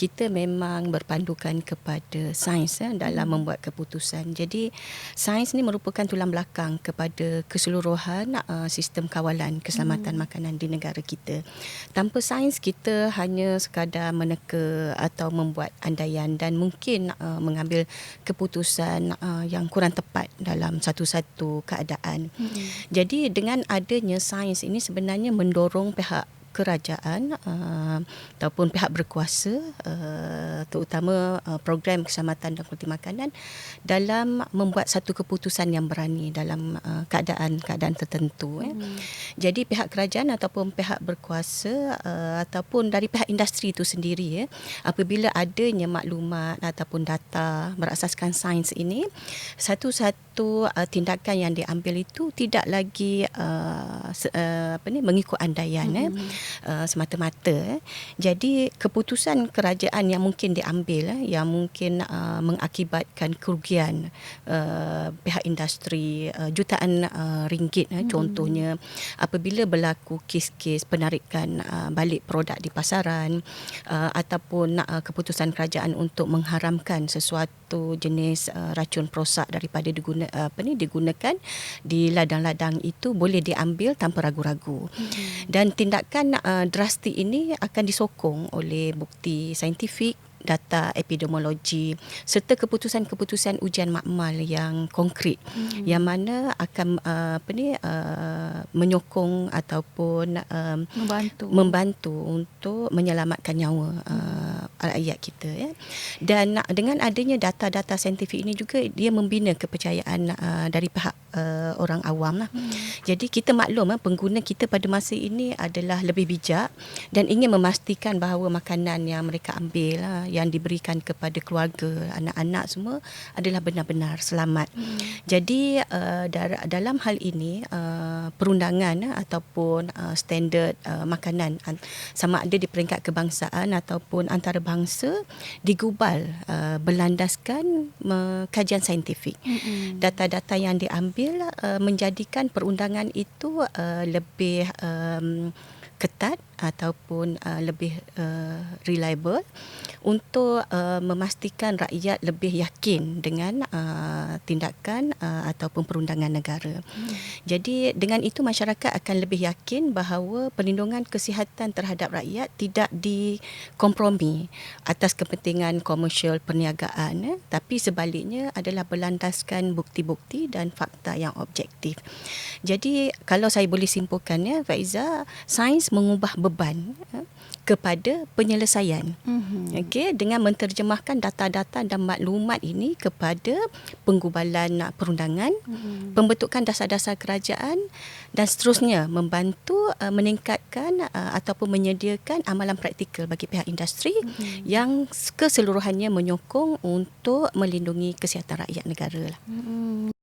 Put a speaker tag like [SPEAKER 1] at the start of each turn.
[SPEAKER 1] kita memang berpandukan kepada sains dalam membuat keputusan. Jadi sains ni merupakan tulang belakang kepada keseluruhan sistem kawalan keselamatan makanan di negara kita. Tanpa sains kita hanya sekadar meneka atau membuat andaian dan mungkin mengambil keputusan yang kurang tepat dalam satu-satu keadaan. Jadi dengan adanya sains ini sebenarnya mendorong pihak kerajaan ataupun pihak berkuasa terutama program keselamatan dan kualiti makanan dalam membuat satu keputusan yang berani dalam keadaan-keadaan tertentu. Jadi pihak kerajaan ataupun pihak berkuasa ataupun dari pihak industri itu sendiri apabila adanya maklumat ataupun data berasaskan sains ini, satu-satu tindakan yang diambil itu tidak lagi mengikut andaian semata-mata. Jadi keputusan kerajaan yang mungkin diambil yang mungkin mengakibatkan kerugian pihak industri jutaan ringgit contohnya apabila berlaku kes-kes penarikan balik produk di pasaran ataupun keputusan kerajaan untuk mengharamkan sesuatu jenis racun perosak daripada digunakan di ladang-ladang itu boleh diambil tanpa ragu-ragu. Dan tindakan drastik ini akan disokong oleh bukti saintifik, data epidemiologi serta keputusan-keputusan ujian makmal yang konkret yang mana akan menyokong ataupun membantu untuk menyelamatkan nyawa rakyat kita dan dengan adanya data-data saintifik ini juga dia membina kepercayaan dari pihak orang awam lah. Jadi kita maklum pengguna kita pada masa ini adalah lebih bijak dan ingin memastikan bahawa makanan yang mereka ambil yang diberikan kepada keluarga, anak-anak semua adalah benar-benar selamat. Jadi dalam hal ini perundangan ataupun standard makanan sama ada di peringkat kebangsaan ataupun antarabangsa digubal berlandaskan kajian saintifik. Data-data yang diambil menjadikan perundangan itu lebih ketat ataupun lebih reliable untuk memastikan rakyat lebih yakin dengan tindakan ataupun perundangan negara. Jadi dengan itu masyarakat akan lebih yakin bahawa perlindungan kesihatan terhadap rakyat tidak dikompromi atas kepentingan komersial perniagaan tapi sebaliknya adalah berlandaskan bukti-bukti dan fakta yang objektif. Jadi kalau saya boleh simpulkan Faiza, sains mengubah beban kepada penyelesaian. Okey, dengan menterjemahkan data-data dan maklumat ini kepada penggubalan perundangan, pembentukan dasar-dasar kerajaan dan seterusnya membantu meningkatkan ataupun menyediakan amalan praktikal bagi pihak industri yang keseluruhannya menyokong untuk melindungi kesihatan rakyat negara lah.